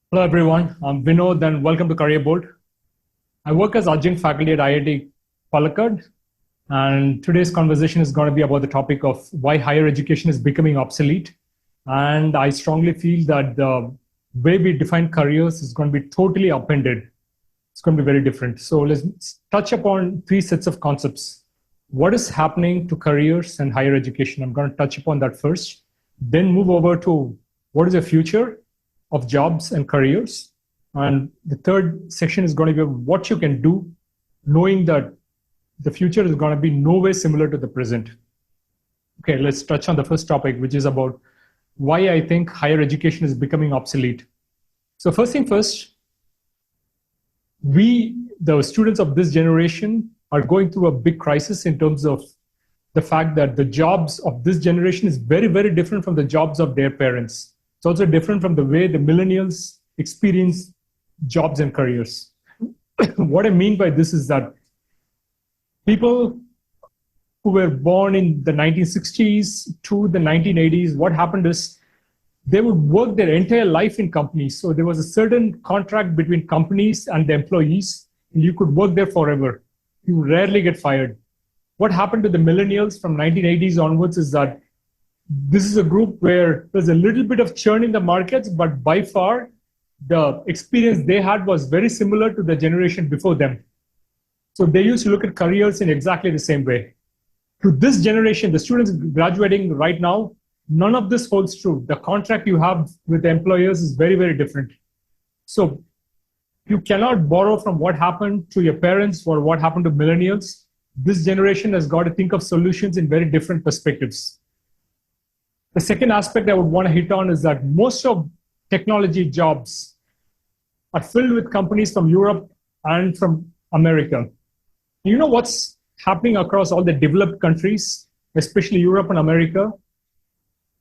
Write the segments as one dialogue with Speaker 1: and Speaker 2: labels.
Speaker 1: Hello, everyone. I'm Vinod, and welcome to Career Board. I work as adjunct faculty at IIT Palakkad, and today's conversation is going to be about the topic of why higher education is becoming obsolete. And I strongly feel that the way we define careers is going to be totally upended. It's going to be very different. So let's touch upon three sets of concepts. What is happening to careers and higher education? I'm going to touch upon that first, then move over to what is the future of jobs and careers. And the third section is going to be what you can do, knowing that the future is going to be no way similar to the present. Okay, let's touch on the first topic, which is about why I think higher education is becoming obsolete. So first thing first, the students of this generation, are going through a big crisis in terms of the fact that the jobs of this generation is very, very different from the jobs of their parents. It's also different from the way the millennials experience jobs and careers. What I mean by this is that people who were born in the 1960s to the 1980s, what happened is they would work their entire life in companies. So there was a certain contract between companies and the employees, and you could work there forever. You rarely get fired. What happened to the millennials from 1980s onwards is that this is a group where there's a little bit of churn in the markets, but by far the experience they had was very similar to the generation before them. So they used to look at careers in exactly the same way. To this generation, the students graduating right now, none of this holds true. The contract you have with the employers is very, very different. So you cannot borrow from what happened to your parents or what happened to millennials. This generation has got to think of solutions in very different perspectives. The second aspect I would want to hit on is that most of technology jobs are filled with companies from Europe and from America. You know what's happening across all the developed countries, especially Europe and America?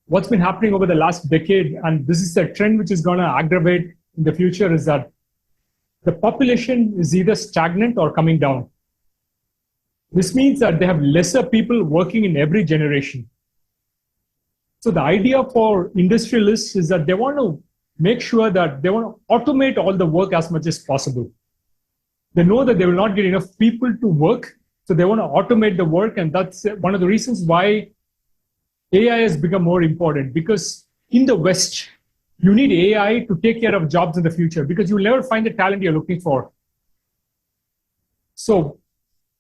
Speaker 1: What's been happening over the last decade, and this is a trend which is going to aggravate in the future, is that the population is either stagnant or coming down. This means that they have lesser people working in every generation. So the idea for industrialists is that they want to make sure that they want to automate all the work as much as possible. They know that they will not get enough people to work, so they want to automate the work, and that's one of the reasons why AI has become more important, because in the West, you need AI to take care of jobs in the future because you'll never find the talent you're looking for. So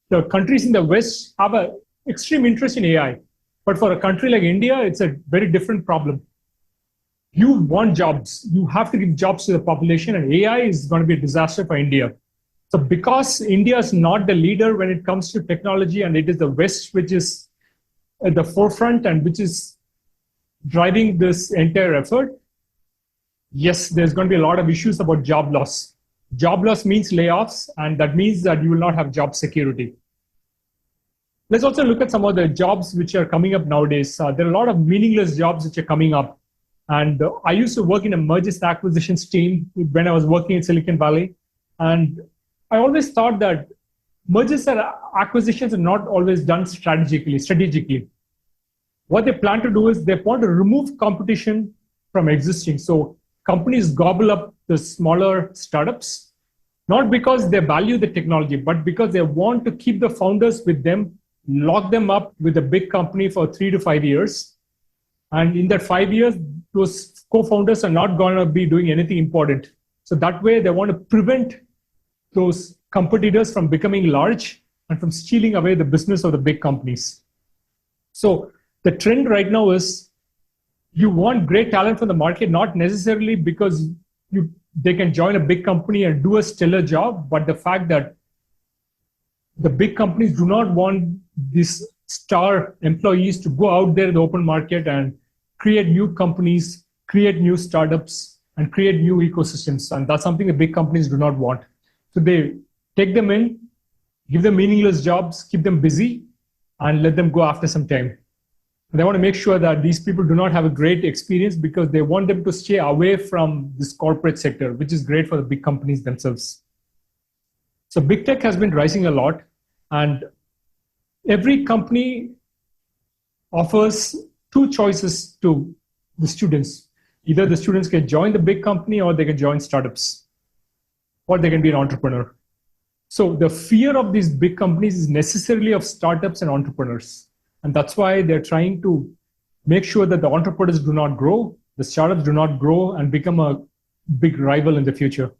Speaker 1: the countries in the West have an extreme interest in AI. But for a country like India, it's a very different problem. You want jobs. You have to give jobs to the population, and AI is going to be a disaster for India. So because India is not the leader when it comes to technology, and it is the West which is at the forefront and which is driving this entire effort, yes, there's going to be a lot of issues about job loss. Job loss means layoffs, and that means that you will not have job security. Let's also look at some of the jobs which are coming up nowadays. There are a lot of meaningless jobs which are coming up. And I used to work in a mergers and acquisitions team when I was working in Silicon Valley. And I always thought that mergers and acquisitions are not always done strategically. What they plan to do is they want to remove competition from existing. So companies gobble up the smaller startups, not because they value the technology, but because they want to keep the founders with them, lock them up with a big company for 3 to 5 years. And in that 5 years, those co-founders are not going to be doing anything important. So that way, they want to prevent those competitors from becoming large and from stealing away the business of the big companies. So the trend right now is you want great talent from the market, not necessarily because they can join a big company and do a stellar job, but the fact that the big companies do not want these star employees to go out there in the open market and create new companies, create new startups, and create new ecosystems. And that's something the big companies do not want. So they take them in, give them meaningless jobs, keep them busy, and let them go after some time. They want to make sure that these people do not have a great experience because they want them to stay away from this corporate sector, which is great for the big companies themselves. So big tech has been rising a lot, and every company offers two choices to the students. Either the students can join the big company or they can join startups or they can be an entrepreneur. So the fear of these big companies is necessarily of startups and entrepreneurs. And that's why they're trying to make sure that the entrepreneurs do not grow, the startups do not grow and become a big rival in the future.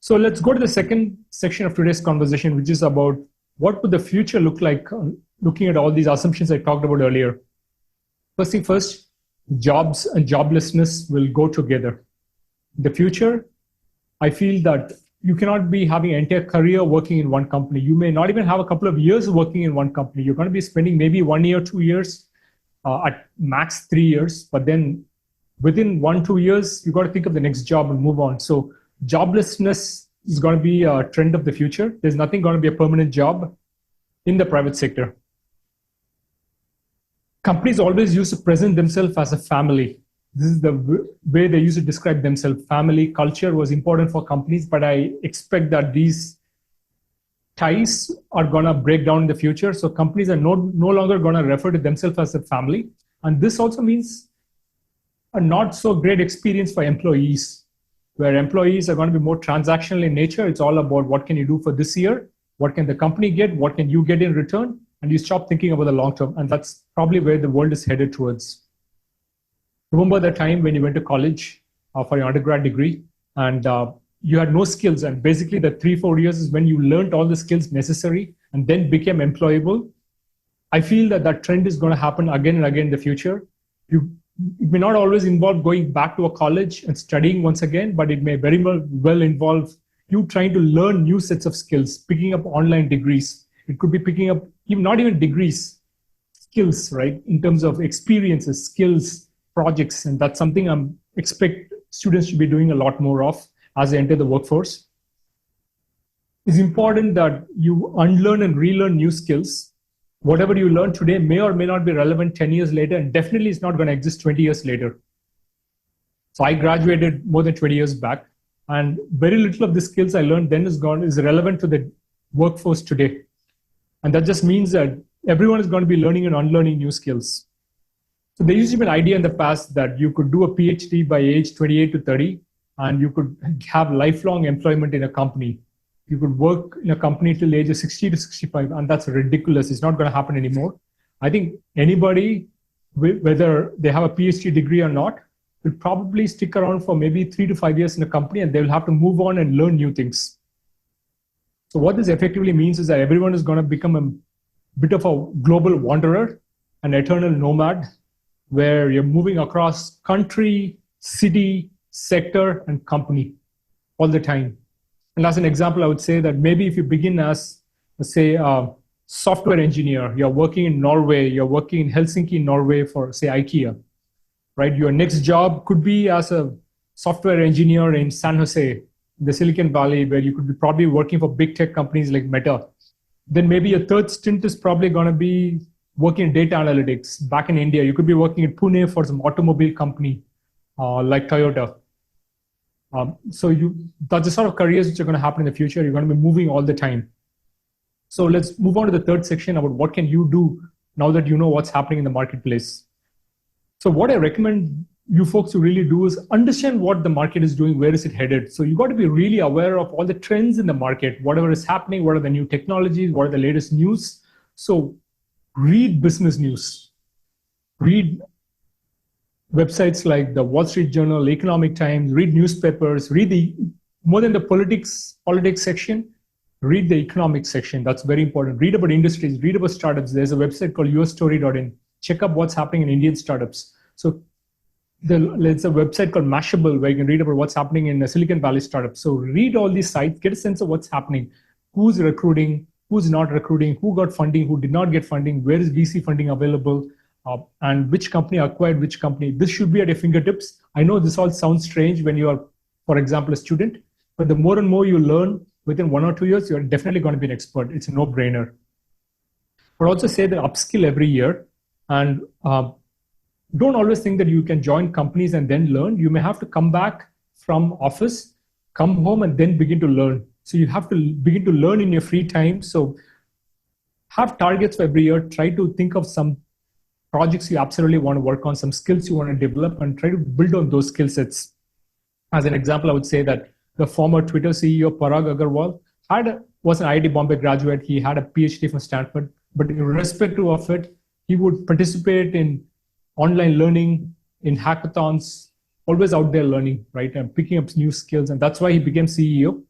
Speaker 1: So let's go to the second section of today's conversation, which is about what would the future look like, looking at all these assumptions I talked about earlier. First thing first, jobs and joblessness will go together. In the future, I feel that you cannot be having an entire career working in one company. You may not even have a couple of years working in one company. You're going to be spending maybe 1 year, 2 years, at max 3 years. But then within 1-2 years, you've got to think of the next job and move on. So joblessness is going to be a trend of the future. There's nothing going to be a permanent job in the private sector. Companies always used to present themselves as a family. This is the way they used to describe themselves. Family culture was important for companies, but I expect that these ties are going to break down in the future. So companies are no longer going to refer to themselves as a family. And this also means a not so great experience for employees, where employees are going to be more transactional in nature. It's all about what can you do for this year? What can the company get? What can you get in return? And you stop thinking about the long term. And that's probably where the world is headed towards. Remember the time when you went to college for your undergrad degree and you had no skills, and basically the 3-4 years is when you learned all the skills necessary and then became employable. I feel that that trend is going to happen again and again in the future. It may not always involve going back to a college and studying once again, but it may very well involve you trying to learn new sets of skills, picking up online degrees. It could be picking up not even degrees, skills, right? In terms of experiences, skills, projects, and that's something I expect students to be doing a lot more of as they enter the workforce. It's important that you unlearn and relearn new skills. Whatever you learn today may or may not be relevant 10 years later, and definitely is not going to exist 20 years later. So I graduated more than 20 years back, and very little of the skills I learned then is relevant to the workforce today. And that just means that everyone is going to be learning and unlearning new skills. So there used to be an idea in the past that you could do a PhD by age 28 to 30, and you could have lifelong employment in a company. You could work in a company till the age of 60 to 65, and that's ridiculous. It's not going to happen anymore. I think anybody, whether they have a PhD degree or not, will probably stick around for maybe 3 to 5 years in a company, and they will have to move on and learn new things. So what this effectively means is that everyone is going to become a bit of a global wanderer, an eternal nomad, where you're moving across country, city, sector, and company all the time. And as an example, I would say that maybe if you begin as, let's say, a software engineer, you're working in Norway, you're working in Helsinki, Norway for, say, IKEA, right? Your next job could be as a software engineer in San Jose, the Silicon Valley, where you could be probably working for big tech companies like Meta. Then maybe your third stint is probably going to be working in data analytics back in India. You could be working in Pune for some automobile company like Toyota. So that's the sort of careers which are going to happen in the future. You're going to be moving all the time. So let's move on to the third section about what can you do now that you know what's happening in the marketplace. So what I recommend you folks to really do is understand what the market is doing, where is it headed. So you got to be really aware of all the trends in the market, whatever is happening, what are the new technologies, what are the latest news. So read business news, read websites like the Wall Street Journal, Economic Times, read newspapers, more than the politics section, read the economic section. That's very important. Read about industries, read about startups. There's a website called yourstory.in. Check up what's happening in Indian startups. So there's a website called Mashable where you can read about what's happening in the Silicon Valley startups. So read all these sites, get a sense of what's happening, who's recruiting, who's not recruiting, who got funding, who did not get funding, where is VC funding available, and which company acquired which company. This should be at your fingertips. I know this all sounds strange when you are, for example, a student, but the more and more you learn within 1 or 2 years, you're definitely going to be an expert. It's a no-brainer. But also say that upskill every year, and don't always think that you can join companies and then learn. You may have to come back from office, come home, and then begin to learn. So you have to begin to learn in your free time. So have targets for every year. Try to think of some projects you absolutely want to work on, some skills you want to develop, and try to build on those skill sets. As an example, I would say that the former Twitter CEO, Parag Agarwal, was an IIT Bombay graduate. He had a PhD from Stanford, but irrespective of it, he would participate in online learning, in hackathons, always out there learning, right, and picking up new skills. And that's why he became CEO.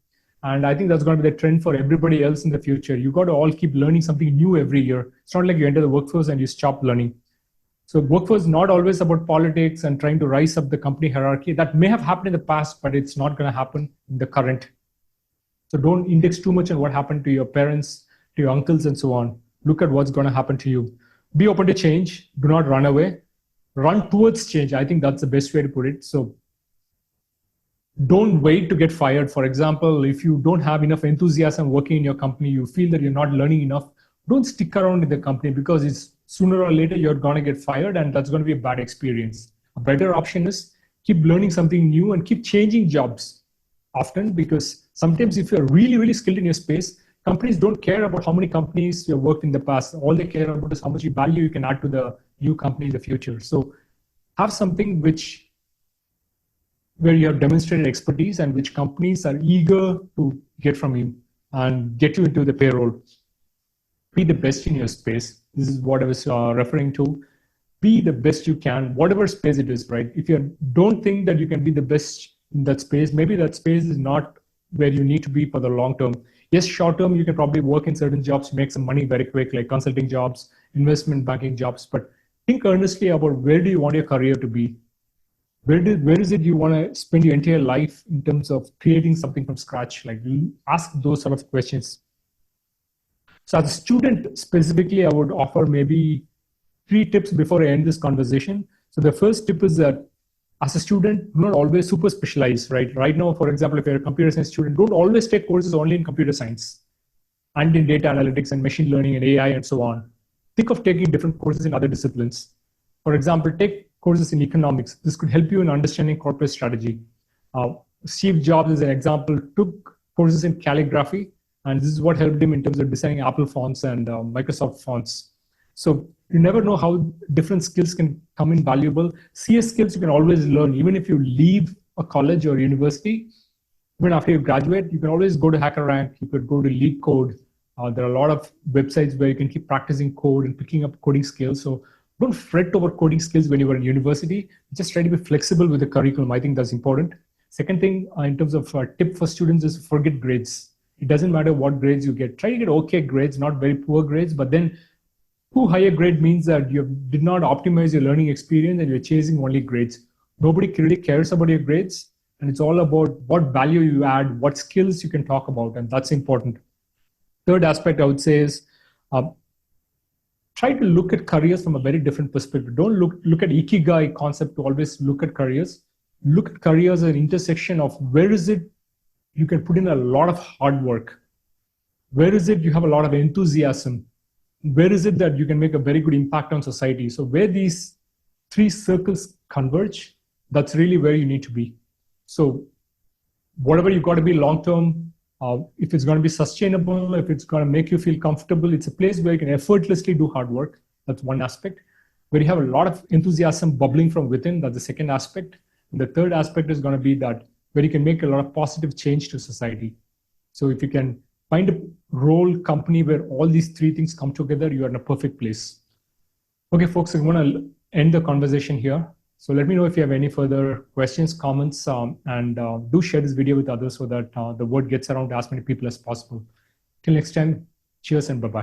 Speaker 1: And I think that's going to be the trend for everybody else in the future. You got to all keep learning something new every year. It's not like you enter the workforce and you stop learning. So workforce is not always about politics and trying to rise up the company hierarchy. That may have happened in the past, but it's not going to happen in the current. So don't index too much on what happened to your parents, to your uncles, and so on. Look at what's going to happen to you. Be open to change. Do not run away. Run towards change. I think that's the best way to put it. So don't wait to get fired. For example, if you don't have enough enthusiasm working in your company, you feel that you're not learning enough, don't stick around in the company, because it's sooner or later you're going to get fired, and that's going to be a bad experience. A better option is keep learning something new and keep changing jobs often, because sometimes if you're really, really skilled in your space, companies don't care about how many companies you've worked in the past. All they care about is how much value you can add to the new company in the future. So have something where you have demonstrated expertise and which companies are eager to get from you and get you into the payroll. Be the best in your space. This is what I was referring to. Be the best you can, whatever space it is, right? If you don't think that you can be the best in that space, maybe that space is not where you need to be for the long term. Yes, short term, you can probably work in certain jobs, make some money very quick, like consulting jobs, investment banking jobs, but think earnestly about where do you want your career to be? Where is it you want to spend your entire life in terms of creating something from scratch? Like, ask those sort of questions. So as a student specifically, I would offer maybe 3 tips before I end this conversation. So the first tip is that as a student, do not always super specialize, right? Right now, for example, if you're a computer science student, don't always take courses only in computer science and in data analytics and machine learning and AI and so on. Think of taking different courses in other disciplines. For example, take courses in economics. This could help you in understanding corporate strategy. Steve Jobs, as an example, took courses in calligraphy, and this is what helped him in terms of designing Apple fonts and Microsoft fonts. So you never know how different skills can come in valuable. CS skills you can always learn. Even if you leave a college or university, even after you graduate, you can always go to HackerRank, you could go to LeetCode. There are a lot of websites where you can keep practicing code and picking up coding skills. So don't fret over coding skills when you were in university. Just try to be flexible with the curriculum. I think that's important. Second thing, in terms of tip for students, is forget grades. It doesn't matter what grades you get. Try to get okay grades, not very poor grades, but then too high a grade means that you did not optimize your learning experience and you're chasing only grades. Nobody really cares about your grades, and it's all about what value you add, what skills you can talk about, and that's important. Third aspect I would say is try to look at careers from a very different perspective. Don't look at Ikigai concept to always look at careers. Look at careers as an intersection of where is it you can put in a lot of hard work. Where is it you have a lot of enthusiasm? Where is it that you can make a very good impact on society? So where these 3 circles converge, that's really where you need to be. So whatever you got to be long-term, if it's going to be sustainable, if it's going to make you feel comfortable, it's a place where you can effortlessly do hard work. That's one aspect. Where you have a lot of enthusiasm bubbling from within, that's the second aspect. And the third aspect is going to be that where you can make a lot of positive change to society. So if you can find a role company where all these 3 things come together, you are in a perfect place. Okay, folks, I'm going to end the conversation here. So let me know if you have any further questions, comments, and do share this video with others so that the word gets around to as many people as possible. Till next time, cheers and bye-bye.